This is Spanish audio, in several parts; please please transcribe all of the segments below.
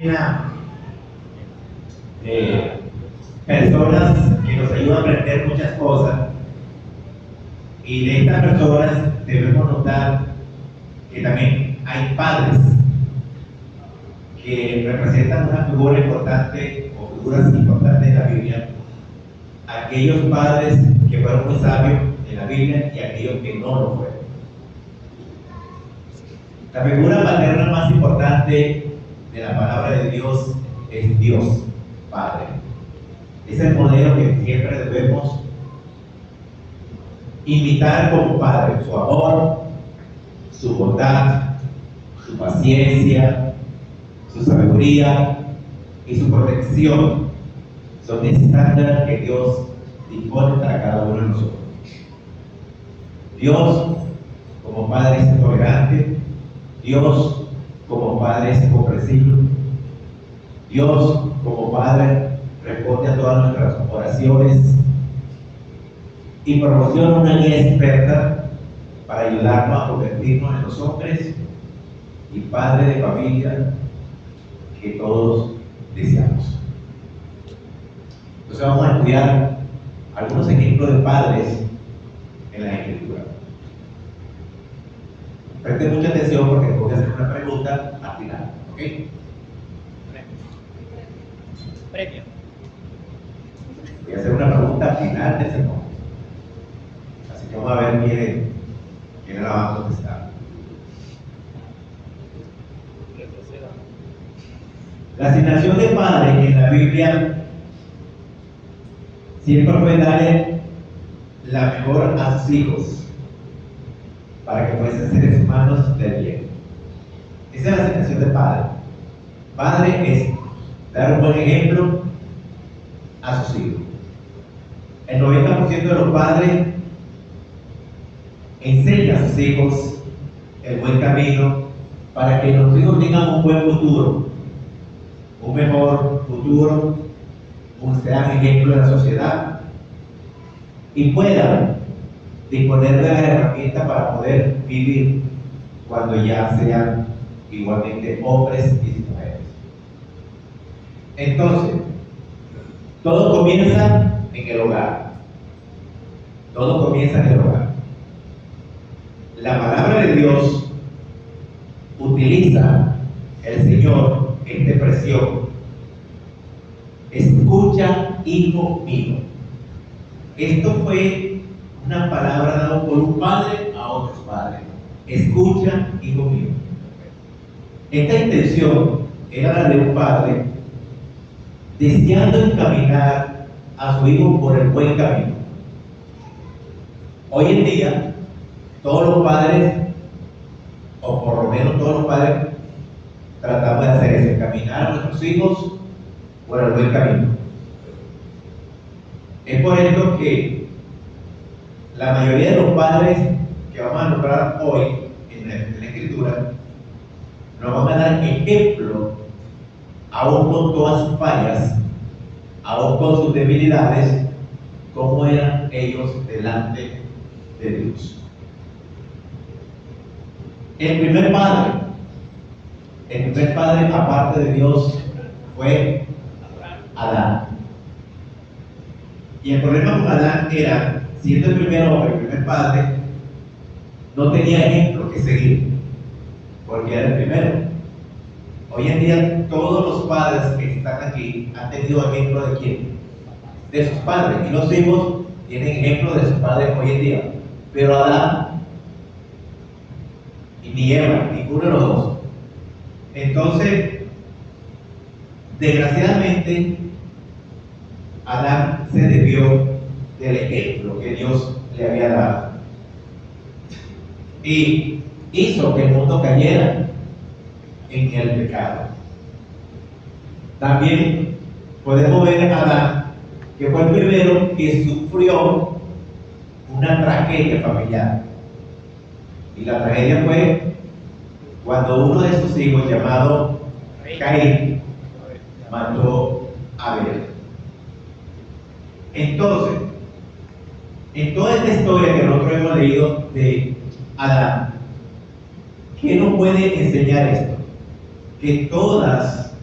Una, personas que nos ayudan a aprender muchas cosas, y de estas personas debemos notar que también hay padres que representan una figura importante o figuras importantes en la Biblia, aquellos padres que fueron muy sabios en la Biblia y aquellos que no lo fueron. La figura paterna más importante de la palabra de Dios es Dios Padre. Es el modelo que siempre debemos imitar como padre. Su amor, su bondad, su paciencia, su sabiduría y su protección son estándares que Dios dispone para cada uno de nosotros. Dios como Padre es tolerante, Dios como Padre es comprensivo, Dios como Padre responde a todas nuestras oraciones y proporciona una guía experta para ayudarnos a convertirnos en los hombres y padres de familia que todos deseamos. Entonces vamos a estudiar algunos ejemplos de padres en la Escritura. Presten mucha atención porque voy a hacer una pregunta al final, ¿ok? Premio. Voy a hacer una pregunta al final del sermón. Así que vamos a ver quién la va a contestar. La asignación de padre en la Biblia siempre fue darle la mejor a sus hijos para que fuesen seres humanos de bien. Esa es la asignación de padre. Padre es dar un buen ejemplo a sus hijos. El 90% de los padres enseñan a sus hijos el buen camino para que los hijos tengan un buen futuro, un mejor futuro, sean ejemplo de la sociedad y puedan disponer de las herramientas para poder vivir cuando ya sean igualmente hombres y mujeres. Entonces, todo comienza en el hogar. Todo comienza en el hogar. La palabra de Dios utiliza el Señor esta expresión: escucha, hijo mío. Esto fue una palabra dada por un padre a otros padres. Escucha, hijo mío. Esta intención era la de un padre deseando encaminar a su hijo por el buen camino. Hoy en día, todos los padres, o por lo menos todos los padres, tratamos de hacer eso, encaminar a nuestros hijos por el buen camino. Es por esto que la mayoría de los padres que vamos a nombrar hoy en la Escritura nos van a dar ejemplo, aún con todas sus fallas, aún con sus debilidades, cómo eran ellos delante de Dios. El primer padre aparte de Dios fue Adán. Y el problema con Adán era, siendo el primer hombre, el primer padre, no tenía ejemplo que seguir, porque era el primero. Hoy en día todos los padres que están aquí han tenido ejemplo de quién? De sus padres. Y los hijos tienen ejemplo de sus padres hoy en día. Pero Adán y ni Eva, ninguno de los dos. Entonces, desgraciadamente, Adán se desvió del ejemplo que Dios le había dado y hizo que el mundo cayera en el pecado. También podemos ver a Adán, que fue el primero que sufrió una tragedia familiar. Y la tragedia fue cuando uno de sus hijos, llamado Caín, mató a Abel. Entonces, en toda esta historia que nosotros hemos leído de Adán, ¿qué nos puede enseñar esto? Que todas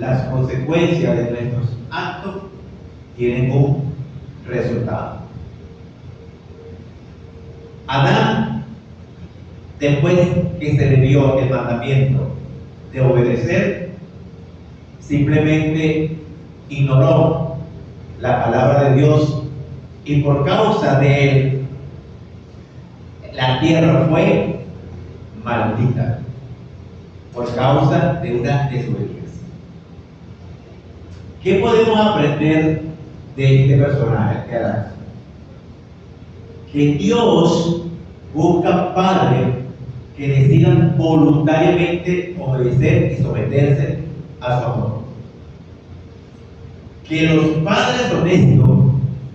las consecuencias de nuestros actos tienen un resultado. Adán, después que se le dio el mandamiento de obedecer, simplemente ignoró la palabra de Dios y por causa de él la tierra fue maldita por causa de una desobediencia. ¿Qué podemos aprender de este personaje, de Adán? Que Dios busca padres que decidan voluntariamente obedecer y someterse a su amor. Que los padres honestos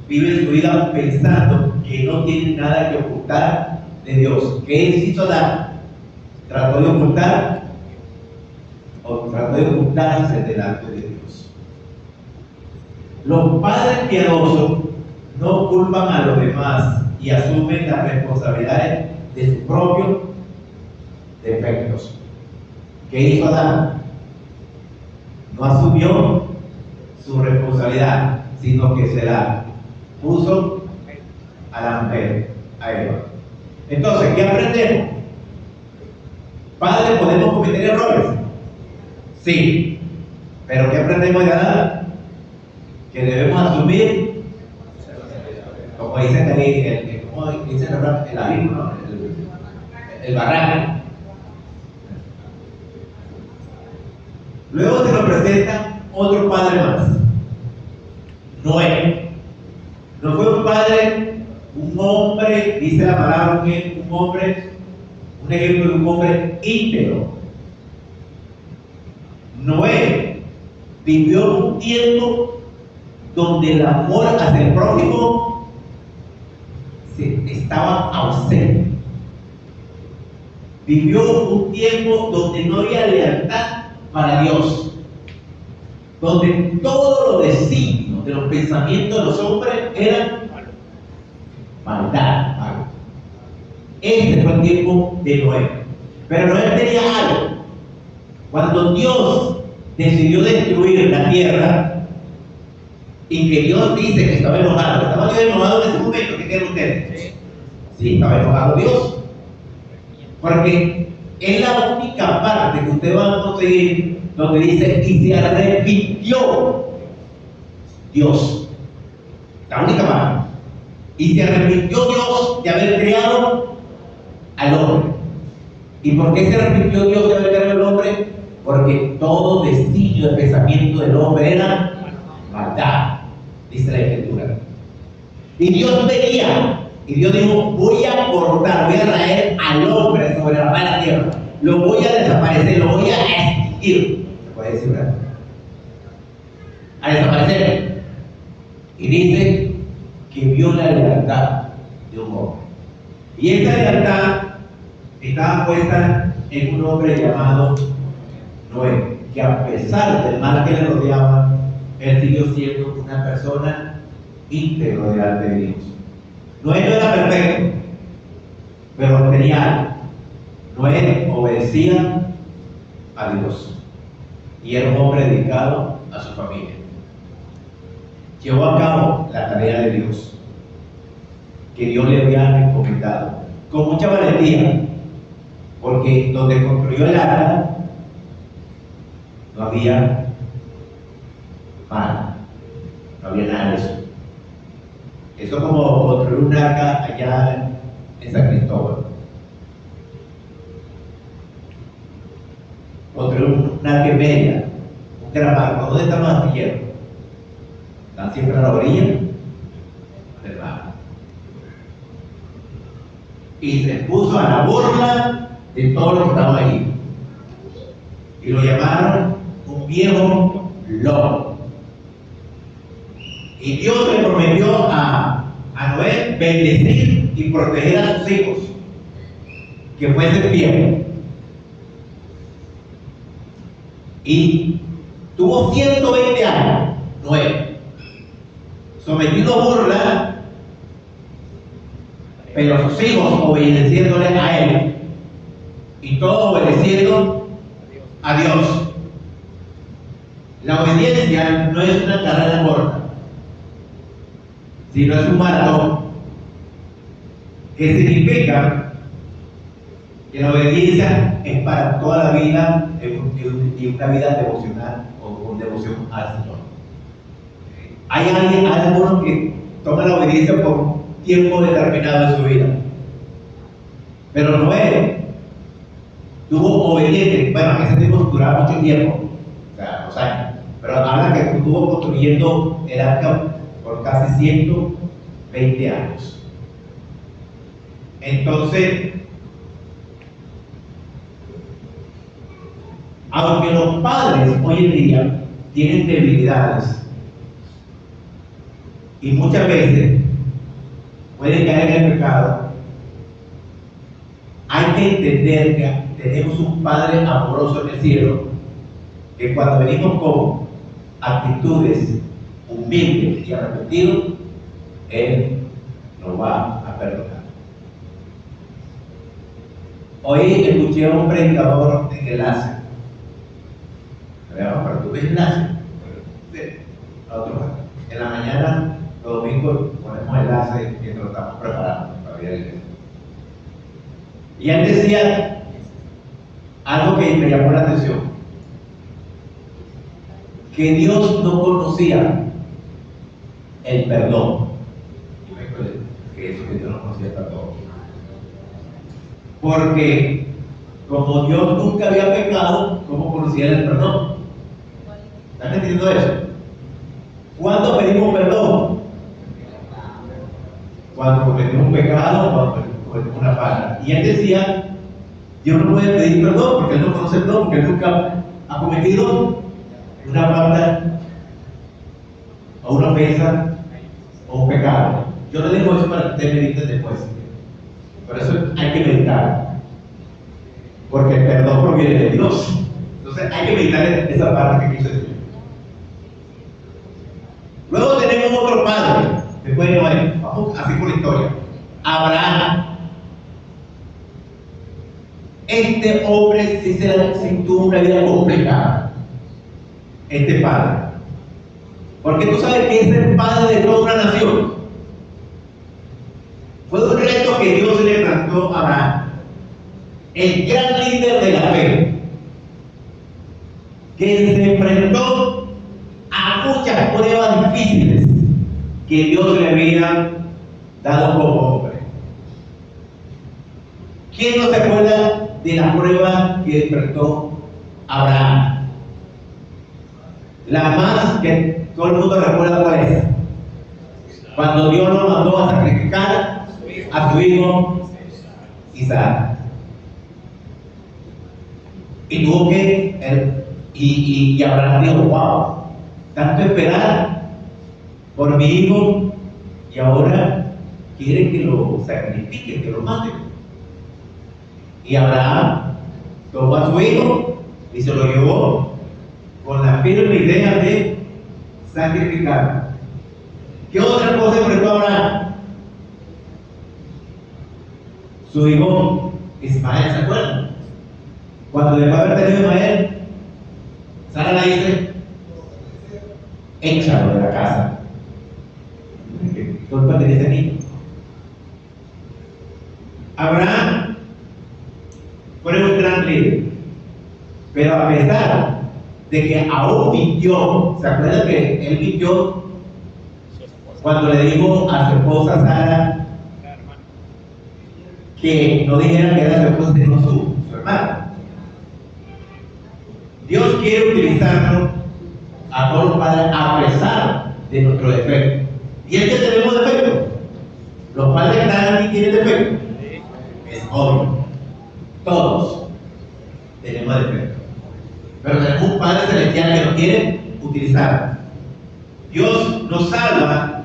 viven su vida pensando que no tienen nada que ocultar de Dios. ¿Qué hizo Adán? Trató de ocultarse delante de Dios. Los padres piadosos no culpan a los demás y asumen las responsabilidades de sus propios defectos. ¿Qué hizo Adán? No asumió su responsabilidad, sino que se la puso a la mujer, a Eva. Entonces, ¿qué aprendemos? Padres, ¿podemos cometer errores? Sí. ¿Pero qué aprendemos de Adán? Que debemos asumir, como dicen ahí, como dicen el abismo, ¿no? El barranco. Luego se nos presenta otro padre más, Noé. No fue un padre, un hombre, dice la palabra, un hombre, un ejemplo de un hombre íntegro. Noé vivió un tiempo donde el amor hacia el prójimo estaba ausente. Vivió un tiempo donde no había lealtad para Dios, donde todos los designios de los pensamientos de los hombres eran maldad. Este fue el tiempo de Noé. Pero Noé tenía algo. Cuando Dios decidió destruir la tierra y que Dios dice que estaba enojado, ¿estaba Dios enojado en ese momento? ¿Qué creen ustedes? Sí, estaba enojado Dios. Porque es la única parte que usted va a conseguir donde dice y se arrepintió Dios. La única parte. Y se arrepintió Dios de haber creado al hombre. ¿Y por qué se arrepintió Dios de haber creado al hombre? Porque todo designio de pensamiento del hombre era maldad, dice la Escritura. Y Dios venía, y Dios dijo, voy a cortar, voy a traer al hombre sobre la faz de la tierra, lo voy a desaparecer, lo voy a extinguir. Se puede decir, ¿verdad? A desaparecer. Y dice que vio la lealtad de un hombre. Y esa lealtad estaba puesta en un hombre llamado Noé, que a pesar del mal que le rodeaba, él siguió siendo una persona íntegro delante de Dios. Noé no era perfecto, pero tenía algo. Noé obedecía a Dios y era un hombre dedicado a su familia. Llevó a cabo la tarea de Dios que Dios le había encomendado con mucha valentía, porque donde construyó el arca no había mal, no había nada de eso. Eso es como construir un arca allá en San Cristóbal. Construir un arca en media, un gran barco. ¿Dónde están los astilleros? Están siempre a la orilla del mar. Y se puso a la burla de todos los que estaban allí. Y lo llamaron un viejo loco. Y Dios le prometió a Noé bendecir y proteger a sus hijos, que fuesen fieles. Y tuvo 120 años, Noé, sometido a burla, pero sus hijos obedeciéndole a él, y todos obedeciendo a Dios. La obediencia no es una carrera corta, sino es un maratón, que significa que la obediencia es para toda la vida y una vida devocional o con devoción al Señor. Hay algunos que toman la obediencia por un tiempo determinado de su vida, pero Noé tuvo obediente. Bueno, ese tiempo duraba mucho tiempo, o sea, 2 años, pero habla que estuvo construyendo el arca por casi 120 años. Entonces, aunque los padres hoy en día tienen debilidades y muchas veces pueden caer en el pecado, hay que entender que tenemos un Padre amoroso en el cielo, que cuando venimos con actitudes humildes y arrepentidos, Él nos va a perdonar. Hoy escuché a un predicador en enlace. Pero tú ves enlace. En la mañana, los domingos, ponemos enlace que nos estamos preparando para ir a la iglesia. Y él decía algo que me llamó la atención: que Dios no conocía el perdón. Y me acuerdo que eso, que Dios no conocía el perdón. Porque como Dios nunca había pecado, ¿cómo conocía el perdón? ¿Están entendiendo eso? ¿Cuándo pedimos perdón? Cuando cometimos un pecado, cuando cometimos una falta. Y él decía, Dios no puede pedir perdón porque Él no conoce el perdón, porque Él nunca ha cometido una falta o una ofensa o un pecado. Yo le digo eso para que ustedes mediten después. Por eso hay que meditar, porque el perdón proviene de Dios. Entonces hay que meditar en esa parte que quiso decir. Luego tenemos otro padre, después de Noé. Vamos así por la historia. Abraham. Este hombre sí tuvo una vida complicada. Este padre. Porque tú sabes que es el padre de toda una nación. Fue un reto que Dios le plantó a Abraham, el gran líder de la fe, que se enfrentó a muchas pruebas difíciles que Dios le había dado como hombre. ¿Quién no se acuerda de la prueba que enfrentó Abraham? La más que todo el mundo recuerda cuál es. Cuando Dios lo mandó a sacrificar a su hijo Isaac. Y tuvo que, y Abraham dijo, wow, tanto esperar por mi hijo y ahora quiere que lo sacrifique, que lo mate. Y Abraham tomó a su hijo y se lo llevó con la firme idea de sacrificarlo. ¿Qué otra cosa enfrentó Abraham? Su hijo Ismael, ¿se acuerdan? Cuando después de haber tenido Ismael, Sara le dice, échalo de la casa. ¿Dónde pertenece el niño? Abraham fue un gran líder, pero a pesar de que aún mintió, ¿se acuerdan que él mintió cuando le dijo a su esposa Sara que no dijera que era su esposa sino su hermana? Dios quiere utilizarnos a todos los padres a pesar de nuestro defecto. Y es que tenemos defectos. Los padres que están aquí tienen defectos. Es obvio. Todos tenemos defectos. Pero tenemos un Padre Celestial que nos quiere utilizar. Dios nos salva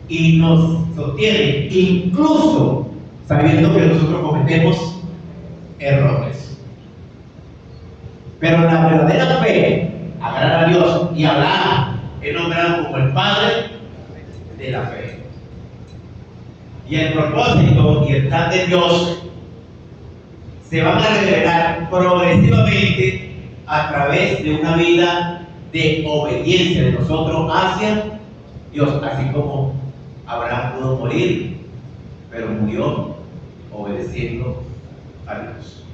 y nos sostiene, incluso sabiendo que nosotros cometemos errores. Pero la verdadera fe agrada a Dios, y Abraham es nombrado como el padre de la fe. Y el propósito y el plan de Dios se van a revelar progresivamente a través de una vida de obediencia de nosotros hacia Dios, así como Abraham pudo morir, pero murió obedeciendo a Dios.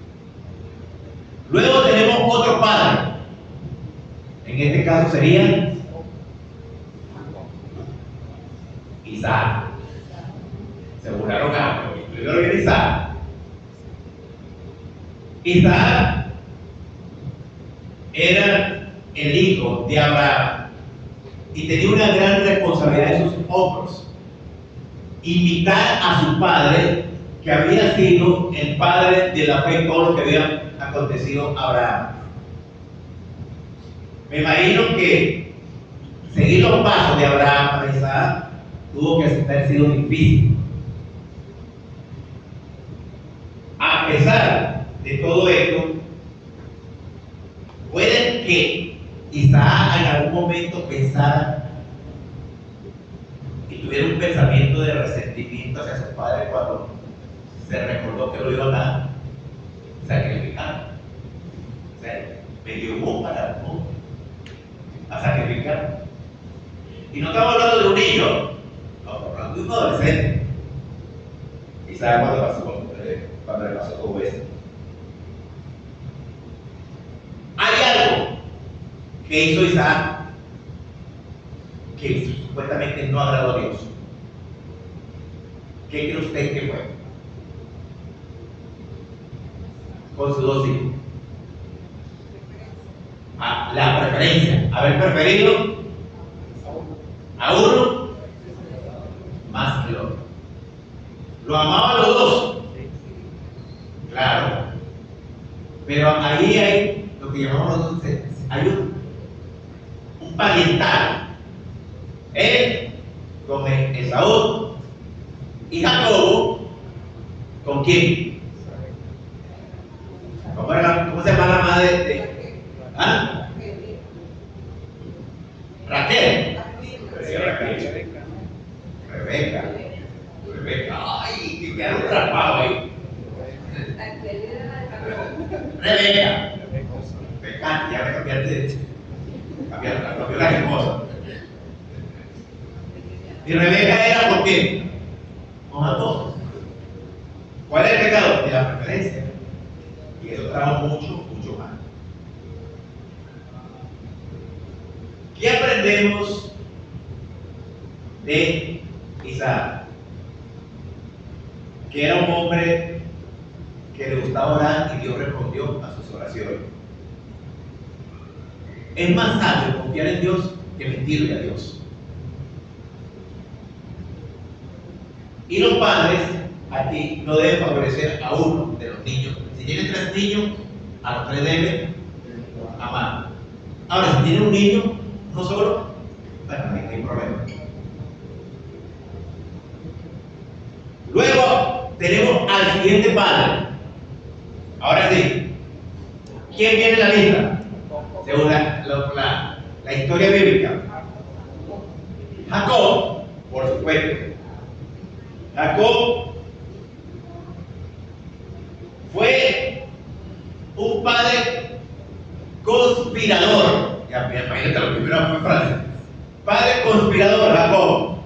Luego tenemos otro padre. En este caso sería Isaac. Se burlaron a primero viene Isaac. Isaac era el hijo de Abraham y tenía una gran responsabilidad en sus hombros: invitar a su padre, que había sido el padre de la fe en todo lo que había acontecido a Abraham. Me imagino que seguir los pasos de Abraham para Isaac tuvo que haber sido difícil. A pesar de todo esto, puede que Isaac en algún momento pensara y tuviera un pensamiento de resentimiento hacia su padre cuando se recordó que lo iban a sacrificar. O sea, me llevó para a sacrificar. Y no estamos hablando de un niño, estamos hablando de un adolescente. Isaac cuando le pasó todo esto. Hay algo que hizo Isaac que supuestamente no agradó a Dios. ¿Qué cree usted que fue? Con sus dos hijos. La preferencia, haber preferido a uno más que el otro. Lo amaba a los dos, claro, pero ahí hay lo que llamamos nosotros, hay un pariental. Él con Esaú y Jacobo, ¿con quién? ¿Cómo se llama la madre de Raquel? Rebeca. Ay, que quedaron atrapados ahí. Rebeca. Ya me cambiaste la esposa. Y Rebeca era ¿por qué? Con Jacob. ¿Cuál es el pecado? De la preferencia. Y eso trajo mucho mal. ¿Qué aprendemos de Isaac? Que era un hombre que le gustaba orar y Dios respondió a sus oraciones. Es más sabio confiar en Dios que mentirle a Dios. Y los padres aquí no deben favorecer a uno de los niños. Si tienen 3 niños, a los 3 deben amar. Ahora, si tienen un niño, no solo, bueno, no hay problema. Luego tenemos al siguiente padre. Ahora sí, ¿quién viene en la lista? Según la historia bíblica. Jacob, por supuesto. Jacob fue un padre conspirador. Ya, imagínate, lo primero fue Francia. Padre conspirador, Jacob,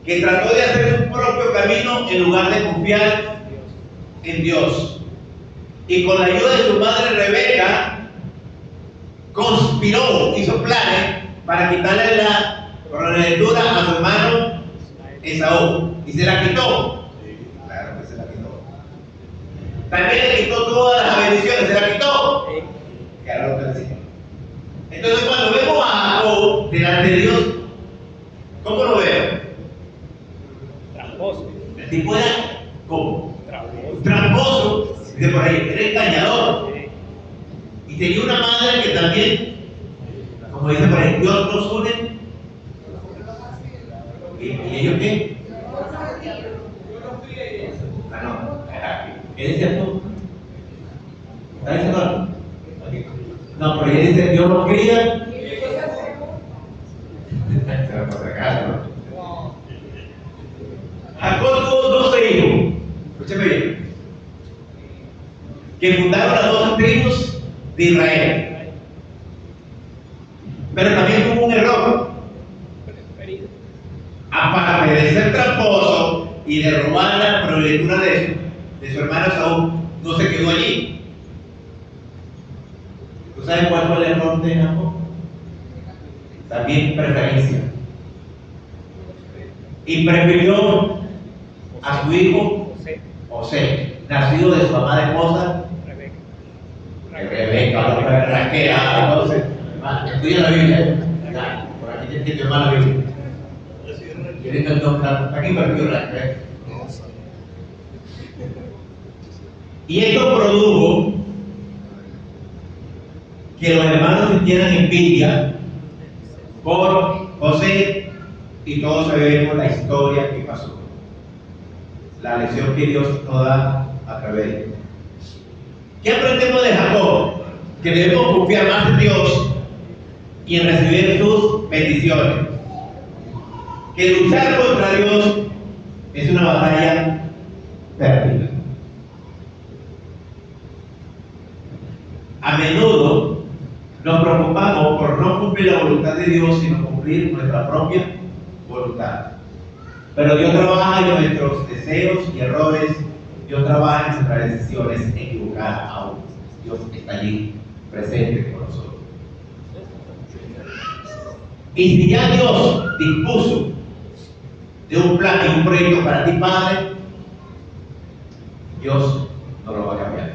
que trató de hacer su propio camino en lugar de confiar en Dios. Y con la ayuda de su madre Rebeca, conspiró, hizo planes para quitarle la progenitura a su hermano Esaú. Y se la quitó. Claro que se la quitó. También le quitó todas las bendiciones, se la quitó. Claro que sí. Entonces, cuando vemos a Jacob delante de Dios, ¿cómo lo vemos? Tramposo. El tipo era ¿cómo? Tramposo. De por ahí, era engañador. Y tenía una madre que también, como dice por ahí, Dios nos une. ¿Y ellos qué? No. ¿Qué decías tú? ¿Estás diciendo algo? No, pero ella dice, Dios nos cría. Jacob tuvo 12 hijos. Escúcheme bien. Que fundaron las 12 tribus de Israel. Pero también tuvo un error. Aparte de ser tramposo y de robar la progenitura de su hermano Saúl, no se quedó allí. ¿Tú sabes cuál fue el error de Jacob? También preferencia. Y prefirió a su hijo José, nacido de su amada esposa Rebeca, Raquel, entonces, estudia la Biblia. Por aquí tienes que tomar la Biblia. Está aquí perdido Raquel. Y esto produjo que los hermanos sintieran envidia por José, y todos sabemos la historia que pasó, la lección que Dios nos da a través de él. ¿Qué aprendemos de Jacob? Que debemos confiar más en Dios y en recibir sus bendiciones. Que luchar contra Dios es una batalla perdida. A menudo nos preocupamos por no cumplir la voluntad de Dios, sino cumplir nuestra propia voluntad. Pero Dios trabaja en nuestros deseos y errores. Dios trabaja en nuestras decisiones equivocadas aún. Dios está allí presente con nosotros. Y si ya Dios dispuso de un plan y un proyecto para ti, Padre, Dios no lo va a cambiar.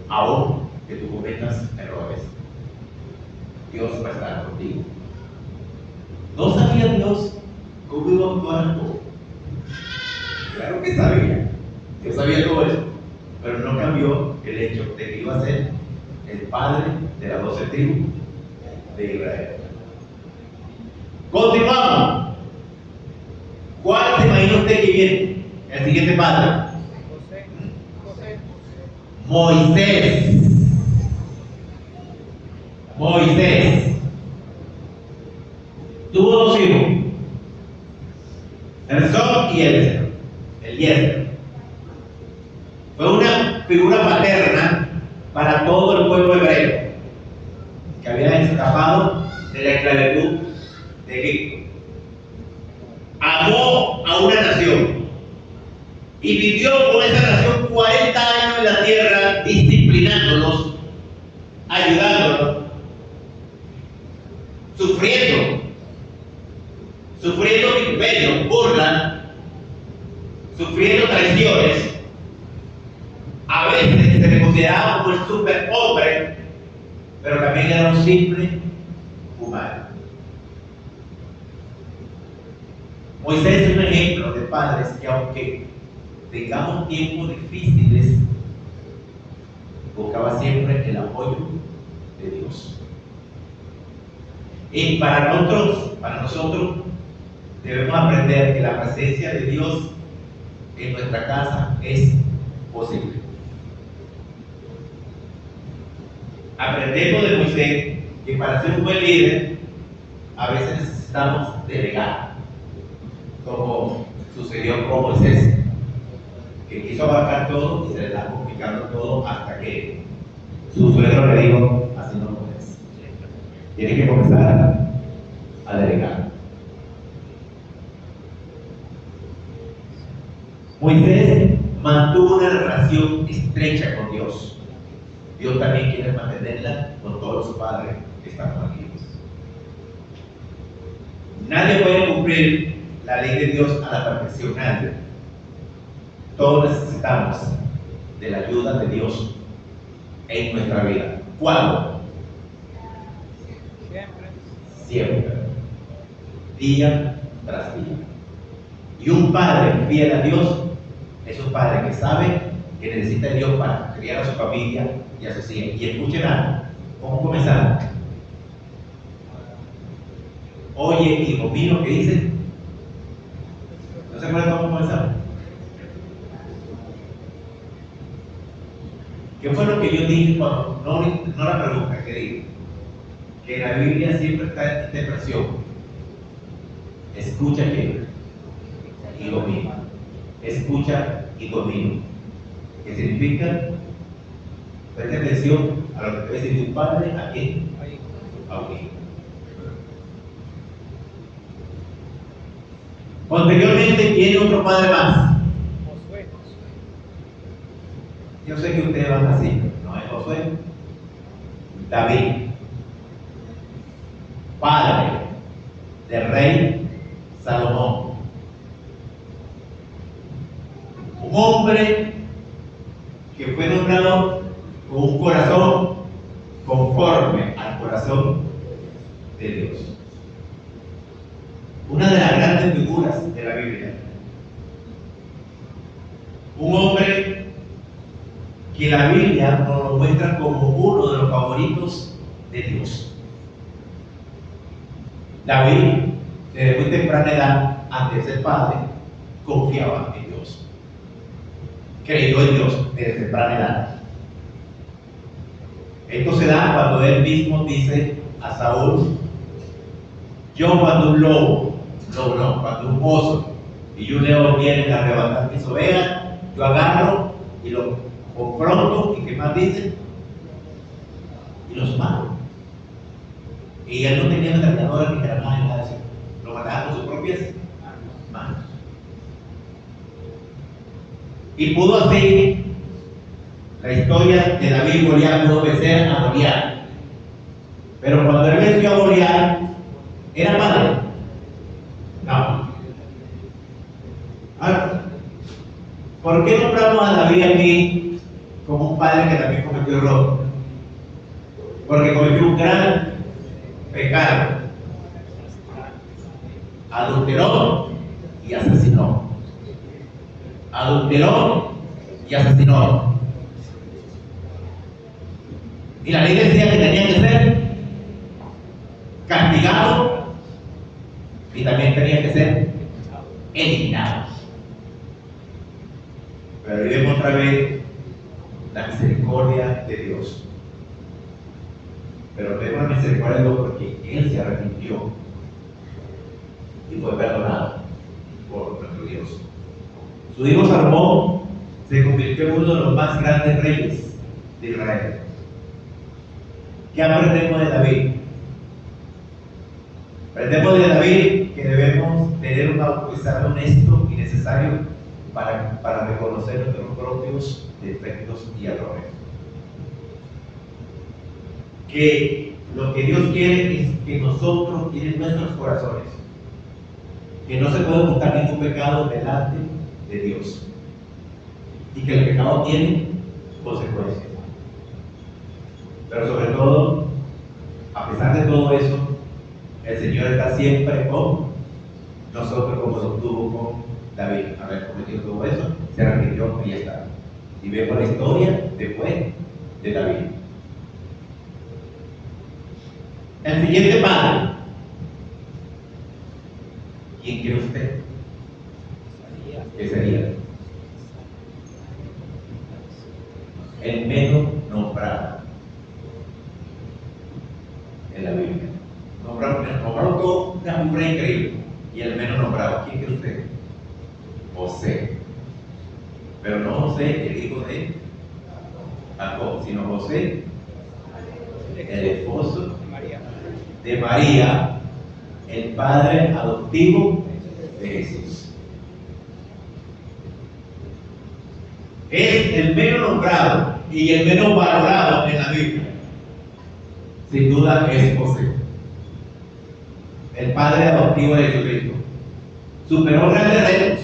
Aún que tú cometas errores, Dios va a estar contigo. ¿No sabía Dios cómo iba a actuar Jacob? Claro que sabía. Dios sabía todo eso, pero no cambió el hecho de que iba a ser el padre de las 12 tribus de Israel. Continuamos. ¿Cuál se imagina usted que viene? El siguiente padre. Moisés. Moisés tuvo dos hijos, Gersón y Eliezer. Fue una figura paterna para todo el pueblo hebreo que había escapado de la esclavitud de Egipto. Amó a una nación y vivió con esa nación 40 años en la tierra, disciplinándolos, ayudándolos, sufriendo vituperios, burlas, sufriendo traiciones. A veces se le consideraba como el superhombre, pero también era un simple humano. Moisés es un ejemplo de padres que, aunque tengamos tiempos difíciles, buscaba siempre el apoyo de Dios. Y para nosotros debemos aprender que la presencia de Dios en nuestra casa es posible. Aprendemos de Moisés que para ser un buen líder a veces necesitamos delegar, como sucedió con Moisés, que quiso abarcar todo y se le está complicando todo hasta que su suegro le dijo: así no puedes. Tienes que comenzar a delegar. Moisés mantuvo una relación estrecha con Dios. Dios también quiere mantenerla con todos los padres que estamos aquí. Nadie puede cumplir la ley de Dios a la perfección, nadie. Todos necesitamos de la ayuda de Dios en nuestra vida. ¿Cuándo? Siempre. Día tras día. Y un padre fiel a Dios es un padre que sabe que necesita de Dios para criar a su familia y a sus hijos. Y escuchen algo. ¿Cómo comenzar? Oye, hijo mío, ¿qué dice? ¿No se acuerdan cómo comenzar? ¿Qué fue lo que yo dije cuando no la pregunta que dije? Que en la Biblia siempre está esta expresión. Escucha que, hijo mío. Escucha, hijo mío. ¿Qué significa? Presta atención a lo que te va a decir tu padre a quién, a un hijo. Posteriormente tiene otro padre más. Josué. Yo sé que ustedes van así, no es Josué. David, padre del rey Salomón. Un hombre que fue nombrado con un corazón conforme al corazón de Dios. Una de las grandes figuras de la Biblia. Un hombre que la Biblia nos lo muestra como uno de los favoritos de Dios. David, desde muy temprana edad, antes de ser padre, confiaba en Dios. Creyó en Dios desde temprana edad. Esto se da cuando él mismo dice a Saúl: yo cuando un lobo, cuando un oso y un león vienen a arrebatar mis ovejas, yo agarro y lo confronto, y ¿qué más dice? Y los mato. Y él no tenía metralladora ni granada ni nada de eso. Lo mataba con sus propias manos. Y pudo así, la historia de David y Goliat pudo vencer a Goliat. Pero cuando él venció a Goliat, ¿era padre? No. Ahora, ¿por qué nombramos a David aquí como un padre que también cometió error? Porque cometió un gran pecado. Adulteró y asesinó. Adulteró y asesinó. Y la ley decía que tenía que ser castigado y también tenía que ser eliminado. Pero ahí vemos otra vez la misericordia de Dios. Pero vemos la misericordia de Dios porque Él se arrepintió y fue perdonado por nuestro Dios. Su hijo Salomón se convirtió en uno de los más grandes reyes de Israel. ¿Qué aprendemos de David? Aprendemos de David que debemos tener un autoexamen honesto y necesario para reconocer nuestros propios defectos y errores. Que lo que Dios quiere es que nosotros en nuestros corazones, que no se puede ocultar ningún pecado delante de Dios, y que el pecado tiene consecuencias. Pero sobre todo, a pesar de todo eso, el Señor está siempre con nosotros, como lo tuvo con David. Haber cometido todo eso, se arrepintió y ya está. Y vemos la historia después de David. El siguiente padre. ¿Quién quiere usted? ¿Qué sería? El menos nombrado en la Biblia. Nombraron todo una figura increíble. Y el menos nombrado, ¿quién quiere usted? José. Pero no José, el hijo de Jacob, sino José, el esposo de María, el padre adoptivo de Jesús. Es el menos nombrado y el menos valorado en la Biblia. Sin duda es José, el padre adoptivo de Jesucristo. Superó grandes retos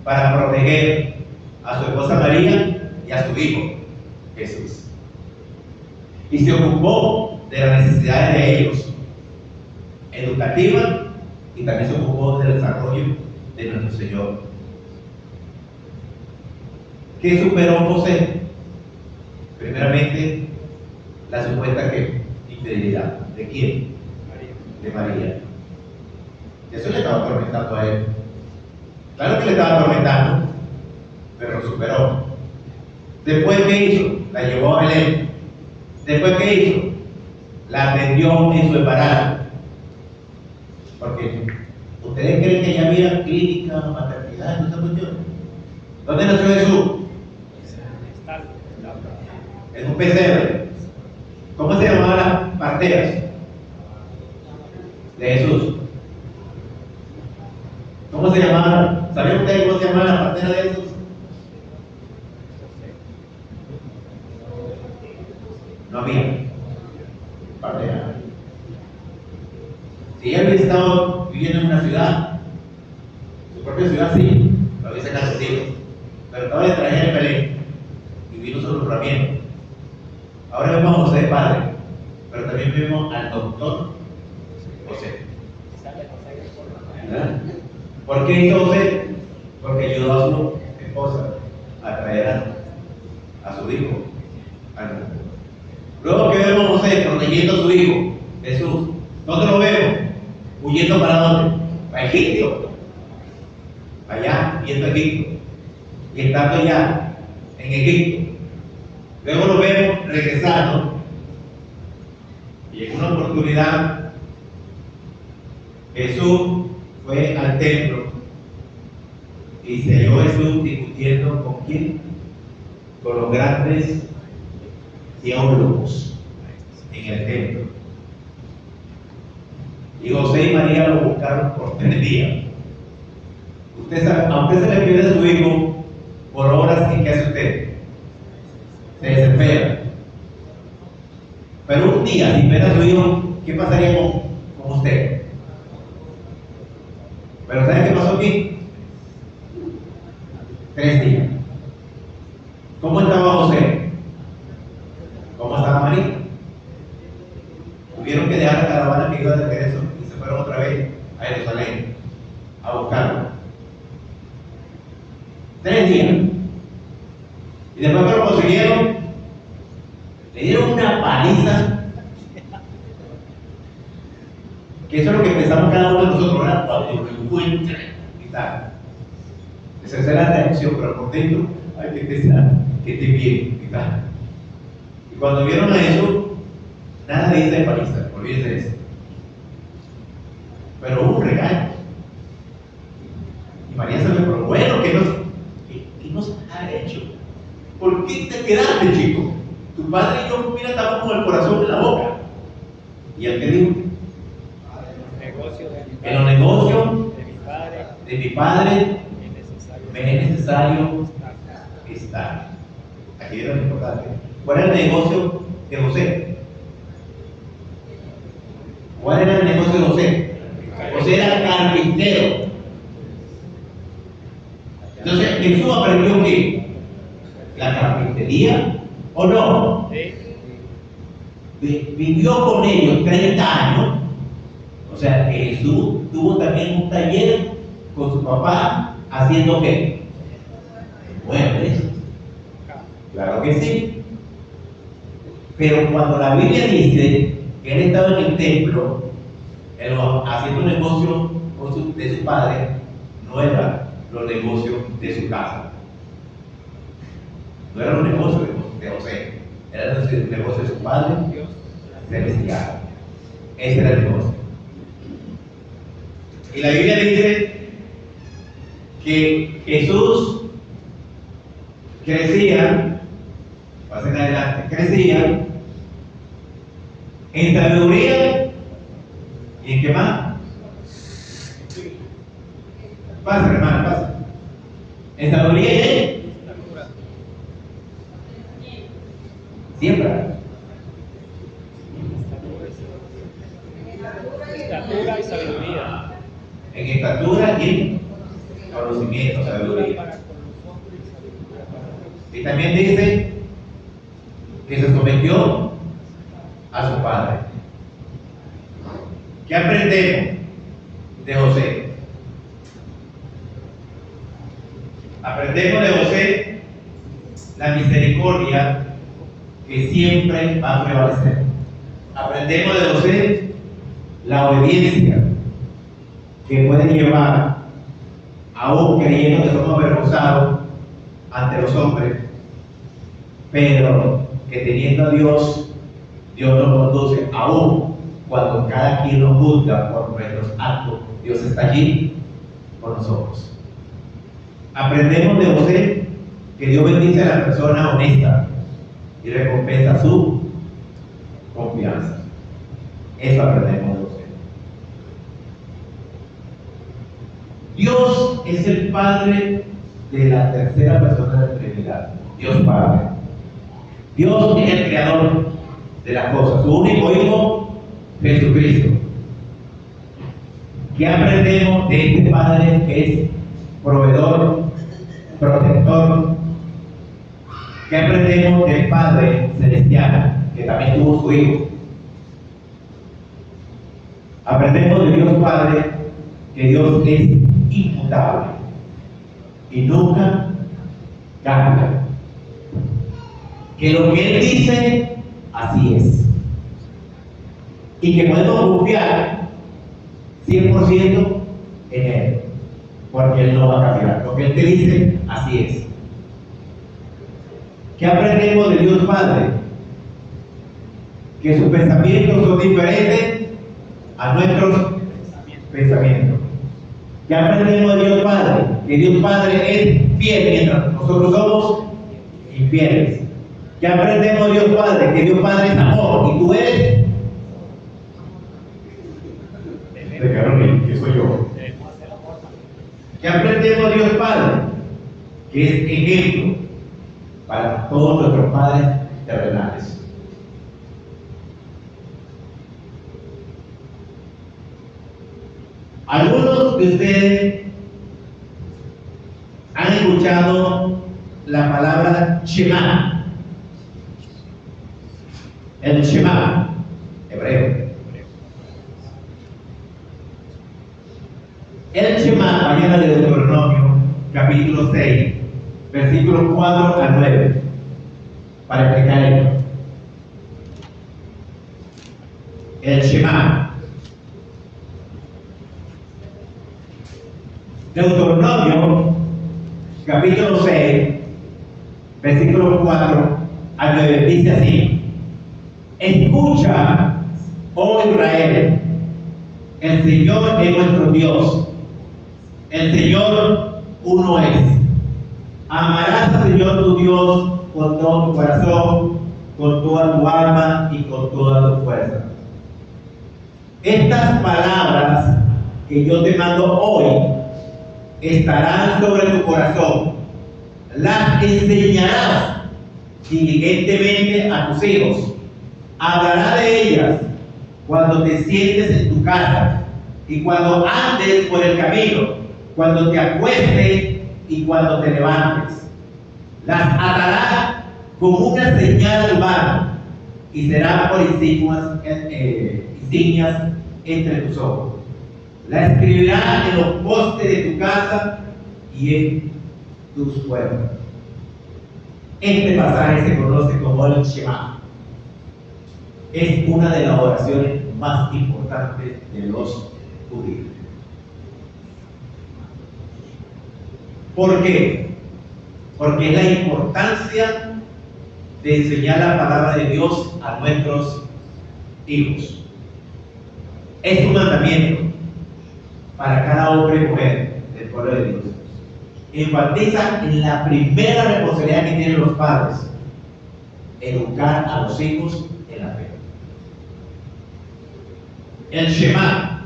para proteger a su esposa María y a su hijo Jesús. Y se ocupó de las necesidades de ellos, educativa, y también se ocupó del desarrollo de nuestro Señor. ¿Qué superó José? Primeramente, la supuesta infidelidad. ¿De quién? De María. Eso le estaba atormentando a él. Claro que le estaba atormentando, pero lo superó. Después, ¿qué hizo? La llevó a Belén. Después, ¿qué hizo? La atendió en su embarazo. Porque ustedes creen que ya había clínica, maternidad, no esa cuestión. ¿Dónde nació Jesús? En un pesebre. ¿Cómo se llamaban las parteras de Jesús? ¿Cómo se llamaba? ¿Sabía usted cómo se llamaba la partera de Jesús? No había partera. Si ella hubiese estado viviendo en una ciudad, su propia ciudad sí, lo hubiese conseguido. Pero estaba de extranjera en Belén y vino su nombramiento. Ahora vemos a José padre, pero también vemos al doctor José. ¿Verdad? ¿Por qué hizo José? Porque ayudó a su esposa a traer a su hijo al mundo. Luego que vemos a José protegiendo a su hijo, Jesús, ¿dónde lo vemos? Huyendo para dónde? Para Egipto. Allá, yendo a Egipto. Y estando ya en Egipto. Luego lo vemos regresando. Y en una oportunidad, Jesús fue al templo y se halló Jesús discutiendo con quién, con los grandes teólogos en el templo. Y José y María lo buscaron por 3 días. Usted sabe, a usted se le pierde su hijo por horas, ¿y qué hace usted? Se desespera. Pero un día, si pierde a su hijo, ¿qué pasaría con usted? Pero ¿sabe qué pasó aquí? 3 días. ¿Cómo estaba José? ¿Cómo estaba María? Tuvieron que dejar la caravana que iba de regreso y se fueron otra vez a Jerusalén a buscarlo. 3 días. Y después que lo consiguieron, le dieron una paliza. Que eso es lo que pensamos cada uno de nosotros, ¿verdad? Cuando lo encuentran y tal. Esa es la reacción, pero por dentro, ay, que esté bien y tal. Y cuando vieron a eso, nada le dice de paliza, olvídense de eso. Pero hubo un regaño. Y María se le preguntó, bueno, ¿qué nos ha hecho? ¿Por qué te quedaste, chico? Tu padre y yo, mira, estamos con el corazón en la boca. ¿Y él qué dijo? En los negocios de mi padre me es necesario estar. Aquí era lo importante. ¿Cuál era el negocio de José? ¿Cuál era el negocio de José? José era carpintero. Entonces, Jesús aprendió que la carpintería, ¿o no? Vivió con ellos 30 años. O sea, que Jesús tuvo también un taller con su papá haciendo ¿qué? Muebles. Claro que sí. Pero cuando la Biblia dice que él estaba en el templo haciendo un negocio de su padre, no eran los negocios de su casa. No eran los negocios de José, eran los negocios de su padre celestial. Ese era el negocio. Y la Biblia dice que Jesús crecía, pasen adelante, crecía en sabiduría y en qué más. Pasa, hermano, pasa. En sabiduría y en siembra. Estatura y sabiduría. En estatura y en conocimiento, sabiduría. Y también dice que se sometió a su padre. ¿Qué aprendemos de José? Aprendemos de José la misericordia que siempre va a prevalecer. Aprendemos de José la obediencia que puede llevar, aún creyendo que somos avergonzados ante los hombres, pero que teniendo a Dios, Dios nos conduce, aún cuando cada quien nos juzga por nuestros actos, Dios está allí con nosotros. Aprendemos de José que Dios bendice a la persona honesta y recompensa su confianza. Eso aprendemos de José. Dios es el Padre de la tercera persona de la Trinidad, Dios Padre. Dios es el creador de las cosas, su único Hijo, Jesucristo. ¿Qué aprendemos de este Padre que es proveedor, protector? ¿Qué aprendemos del Padre Celestial, que también tuvo su Hijo? Aprendemos de Dios Padre que Dios es inmutable y nunca cambia. Que lo que Él dice, así es. Y que podemos confiar 100% en Él, porque Él no va a cambiar. Lo que Él te dice, así es. ¿Qué aprendemos de Dios Padre? Que sus pensamientos son diferentes a nuestros pensamientos. ¿Qué aprendemos de Dios Padre? Que Dios Padre es fiel mientras nosotros somos infieles. ¿Qué aprendemos de Dios Padre? Que Dios Padre es amor y tú eres. ¿Qué soy yo? ¿Qué aprendemos de Dios Padre? Que es ejemplo para todos nuestros padres terrenales. Algunos de ustedes han escuchado la palabra Shema. El Shema, hebreo. El Shema, mañana de Deuteronomio, capítulo 6, versículos 4 a 9, para explicar esto. El Shema. Deuteronomio, capítulo 6, versículos 4 a 9, dice así: escucha, oh Israel, el Señor es nuestro Dios, el Señor uno es. Amarás al Señor tu Dios con todo tu corazón, con toda tu alma y con toda tu fuerza. Estas palabras que yo te mando hoy estarán sobre tu corazón. Las enseñarás diligentemente a tus hijos. Hablarás de ellas cuando te sientes en tu casa y cuando andes por el camino, cuando te acuestes y cuando te levantes. Las atarás como una señal al mano y serán por insignias entre tus ojos. La escribirás en los postes de tu casa y en tus puertas. Este pasaje se conoce como el Shema. Es una de las oraciones más importantes de los judíos. ¿Por qué? Porque es la importancia de enseñar la palabra de Dios a nuestros hijos. Es un mandamiento para cada hombre y mujer del pueblo de Dios. Enfatiza en la primera responsabilidad que tienen los padres: educar a los hijos en la fe. El Shema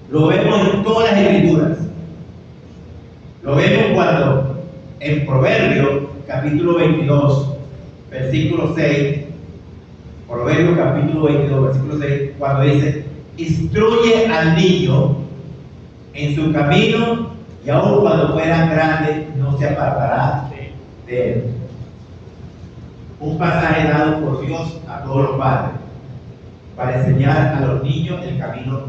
lo vemos en todas las escrituras. Lo vemos cuando en Proverbios capítulo 22 versículo 6, Proverbios capítulo 22 versículo 6, cuando dice: instruye al niño en su camino y aun cuando fuera grande no se apartará de él. Un pasaje dado por Dios a todos los padres para enseñar a los niños el camino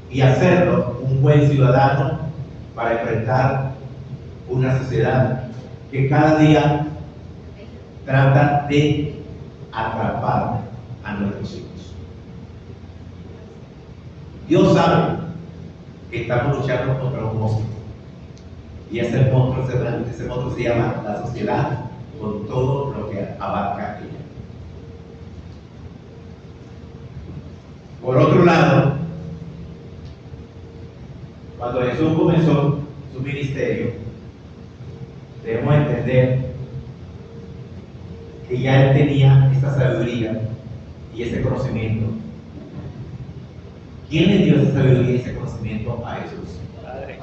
y hacerlo un buen ciudadano para enfrentar una sociedad que cada día trata de atrapar a nuestros hijos. Dios sabe que estamos luchando contra un monstruo, y ese monstruo se llama la sociedad, con todo lo que abarca ella. Por otro lado, cuando Jesús comenzó su ministerio, debemos entender que ya Él tenía esa sabiduría y ese conocimiento. ¿Quién le dio esa sabiduría y ese conocimiento a Jesús? Padre.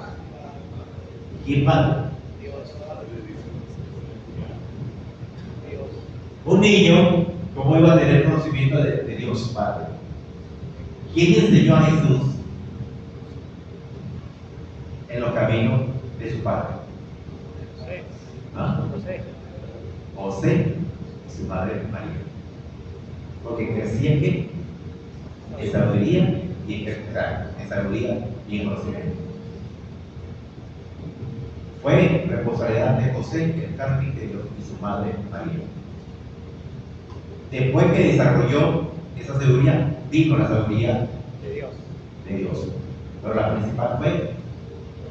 ¿Quién padre? Dios. Dios. Un niño, ¿cómo iba a tener conocimiento de Dios Padre? ¿Quién enseñó a Jesús en los caminos de su padre? José. ¿Ah? José. José y su madre María. Porque crecía en qué? En sabiduría y en sabiduría y en conocimiento. Fue responsabilidad de José, el carpintero, y su madre María. Después que desarrolló esa sabiduría, vino la sabiduría De Dios. de Dios. Pero la principal fue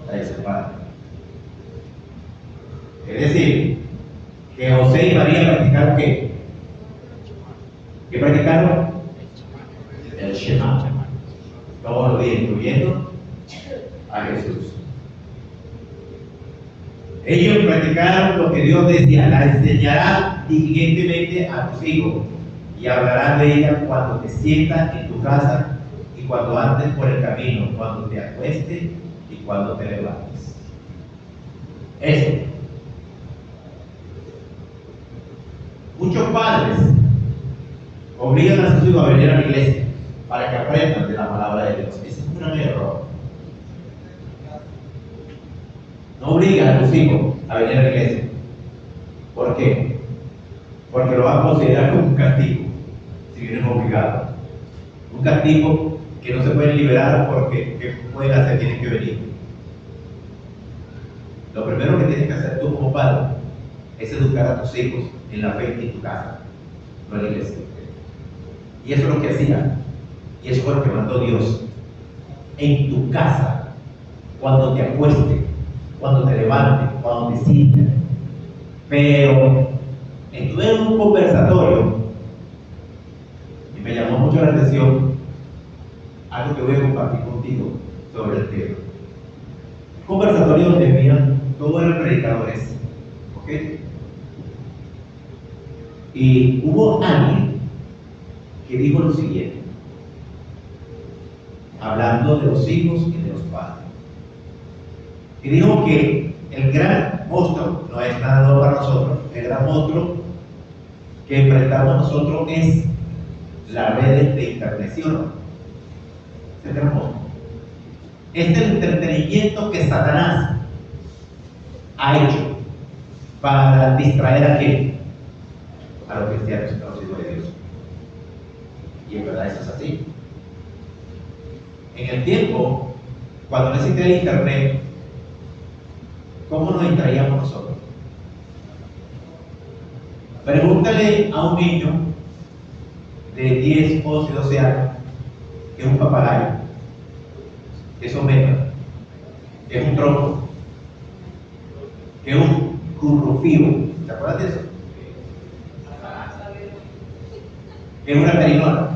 la de su padre. Es decir, que José y María practicaron ¿qué? ¿Qué practicaron? El Shema. Todos los días, incluyendo a Jesús. Ellos practicaron lo que Dios decía: la enseñarás diligentemente a tus hijos y hablarás de ella cuando te sientas en tu casa y cuando andes por el camino, cuando te acuestes y cuando te levantes. Eso. Muchos padres obligan a sus hijos a venir a la iglesia para que aprendan de la palabra de Dios. Ese es un gran error. No obligas a tus hijos a venir a la iglesia. ¿Por qué? Porque lo van a considerar como un castigo si vienen obligados. Un castigo que no se pueden liberar porque ¿qué pueden hacer? Tienen que venir. Lo primero que tienes que hacer tú como padre es educar a tus hijos en la fe en tu casa, no en la iglesia. Y eso es lo que hacía. Y eso fue lo que mandó Dios. En tu casa, cuando te acuestes, cuando te levantes, cuando te sientas. Pero estuve en un conversatorio y me llamó mucho la atención algo que voy a compartir contigo sobre el tema. Un conversatorio donde venían todos eran predicadores, ¿ok? Y hubo alguien que dijo lo siguiente, hablando de los hijos y de los padres. Y dijo que el gran monstruo no es nada nuevo para nosotros, el gran monstruo que enfrentamos nosotros es las redes de internet, ¿sí o no? Es el gran monstruo. Es el entretenimiento que Satanás ha hecho para distraer a quién? A los cristianos, a los hijos de Dios. Y en verdad eso es así. En el tiempo, cuando no existía el internet, ¿cómo nos distraíamos nosotros? Pregúntale a un niño de 10, 11, 12 años que es un papagayo, que es un meta, que es un tronco, que es un currufío. ¿Te acuerdas de eso? Que es una perinola.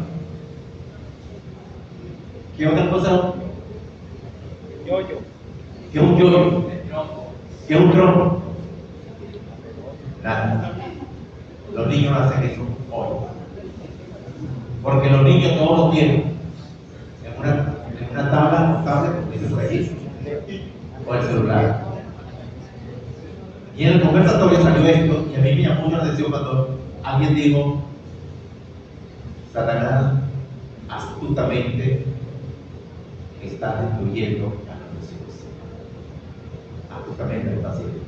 ¿Qué otra cosa? Yoyo. ¿Qué es un yoyo? ¿Qué es un tronco? Nada. Los niños no hacen eso hoy. Porque los niños todos lo tienen. En una tabla, como dice por ahí, o el celular. Y en el conversatorio salió esto, y a mí me llamó mucho la atención cuando alguien dijo: Satanás astutamente está destruyendo a los hijos. Astutamente lo está haciendo.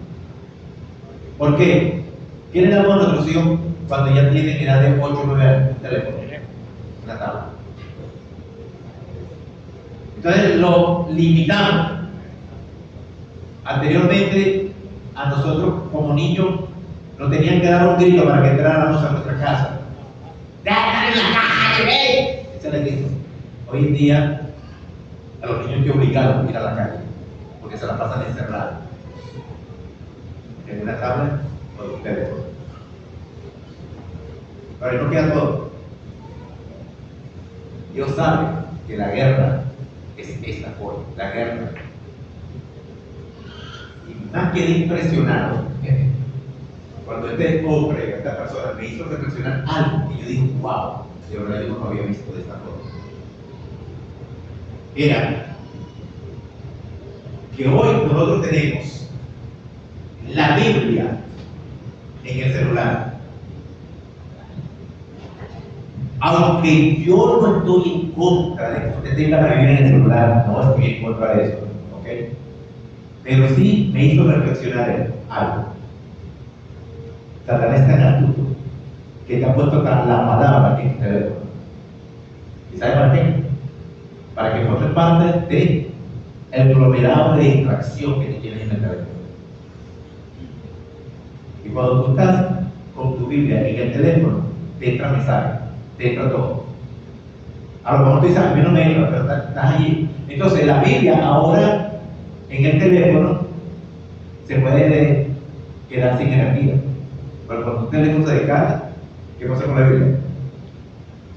¿Por qué? ¿Qué le damos a nuestros hijos cuando ya tienen edad de 8 o 9 años? Un teléfono, una tabla. Entonces lo limitamos. Anteriormente, a nosotros como niños nos tenían que dar un grito para que entráramos a nuestra casa. ¡Déjame en la calle! Ese era el grito. Hoy en día, a los niños hay que obligarlos a ir a la calle, porque se la pasan encerrados en una tabla o en un teléfono. Pero ahí no queda todo. Dios sabe que la guerra es esta forma, la guerra. Y más quedé impresionado cuando este hombre, esta persona, me hizo reflexionar algo y yo dije: wow, de verdad yo no lo había visto de esta forma. Era que hoy nosotros tenemos la Biblia en el celular. Aunque yo no estoy en contra de que usted tenga la Biblia en el celular, no estoy en contra de eso, ¿ok? Pero sí me hizo reflexionar en algo. Satanás es tan astuto que te ha puesto la palabra en el teléfono. ¿Y sabes para qué? Para que forme parte de el aglomerado de distracción que tienes en el teléfono. Y cuando tú estás con tu Biblia en el teléfono, te entra mensaje, te entra todo. A lo mejor tú dices, a mí no me entra, pero estás allí. Entonces la Biblia ahora en el teléfono se puede quedar sin energía. Pero cuando tu teléfono se descarga, ¿qué pasa con la Biblia?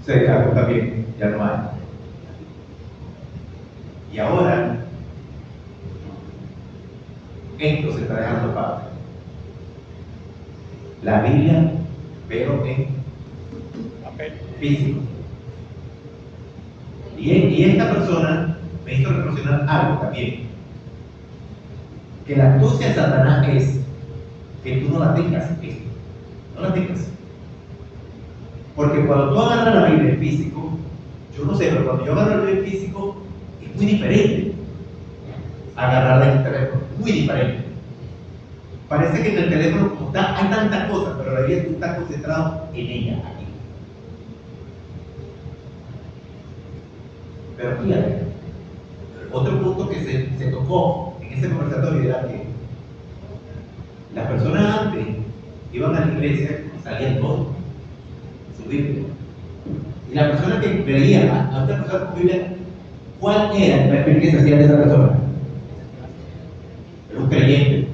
Se descarga también, ya no hay. Y ahora, esto se está dejando parte. La Biblia, pero en Papel. físico. Y esta persona me hizo reflexionar algo también. Que la astucia de Satanás es que tú no la tengas esto. No la tengas. Porque cuando tú agarras la Biblia en físico, yo no sé, pero cuando yo agarro la Biblia en físico, es muy diferente a agarrarla en el teléfono. Muy diferente. Parece que en el teléfono como está, hay tantas cosas, pero la Biblia tú estás concentrado en ella, aquí. Pero fíjate, otro punto que se tocó en ese conversatorio era que las personas antes iban a la iglesia y salían todos su Biblia. Y la persona que veía a otra persona con Biblia, ¿cuál era el perfil que se hacía de esa persona? Era un creyente.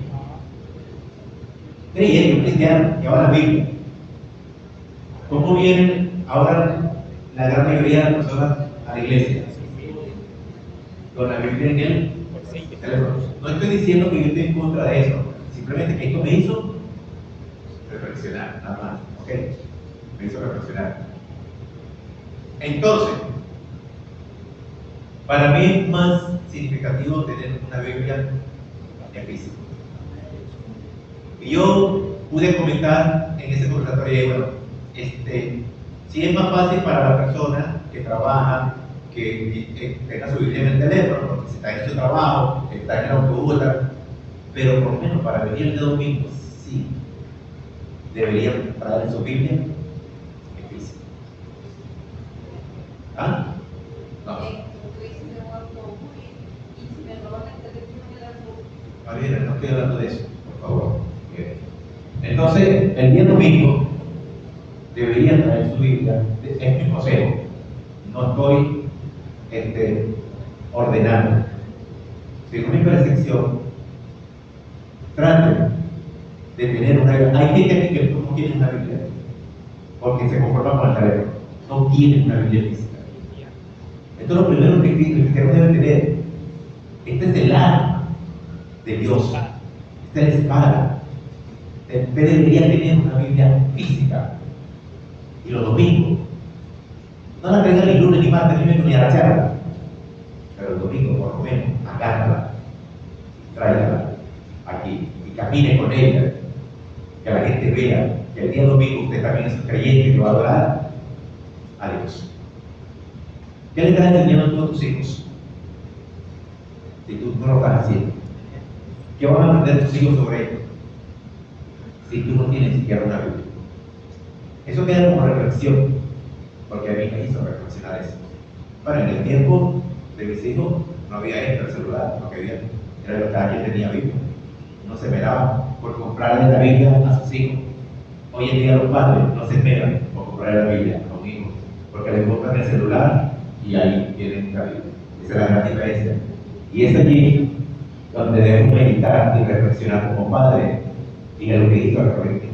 Un cristiano, que ahora la Biblia. ¿Cómo vienen ahora la gran mayoría de las personas a la iglesia? Con la Biblia en el teléfono. No estoy diciendo que yo esté en contra de eso, simplemente que esto me hizo reflexionar, nada más, ¿ok? Me hizo reflexionar. Entonces, para mí es más significativo tener una Biblia en físico. Y yo pude comentar en ese conversatorio, bueno, si es más fácil para la persona que trabaja, que tenga su Biblia en el teléfono, porque si está en su trabajo, está en el autobús, pero por lo menos para venir de domingo, sí, deberían traer su Biblia en físico. ¿Ah? No. Mariela, no estoy hablando de eso, por favor. Entonces, el día domingo deberían traer su Biblia. Es mi consejo. No estoy ordenando. Según mi percepción, traten de tener una Biblia. Hay gente aquí que no tiene una Biblia porque se conforma con el teléfono. No tienen una Biblia física. Esto es lo primero que el cristiano debe tener. Este es el arma de Dios. Esta es la espada. Usted debería tener una Biblia física. Y los domingos, no la traigan ni lunes, ni martes, ni miércoles, ni a la charla. Pero el domingo, por lo menos, agárrala, tráigala aquí y camine con ella. Que la gente vea que el día domingo usted también es un creyente que va a adorar a Dios. ¿Qué le estás enseñando tú a tus hijos? Si tú no lo estás haciendo. ¿Qué van a aprender tus hijos sobre esto? Si tú no tienes siquiera una Biblia. Eso queda como reflexión, porque a mí me hizo reflexionar eso. Bueno, en el tiempo de mis hijos no había esto, el celular, lo que había era lo que alguien tenía Biblia. No se esperaba por comprarle la Biblia a sus hijos. Hoy en día los padres no se esperan por comprarle la Biblia a un hijo, porque les compran el celular y ahí tienen la Biblia. Esa es la gran diferencia. Y es allí donde debemos meditar y reflexionar como padres. Y es lo que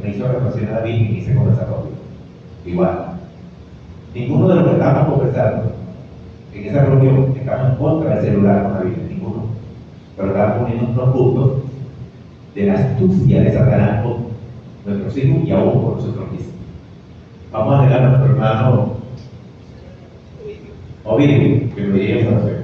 me hizo reflexionar a mí en ese conversatorio. Igual, ninguno de los que estábamos conversando en esa reunión estamos en contra del celular con la Biblia, ninguno. Pero estábamos poniendo unos puntos de la astucia de Satanás con nuestros hijos y aún con nosotros mismos. Vamos a dejar a nuestro hermano Ovidio, que lo diría en francés.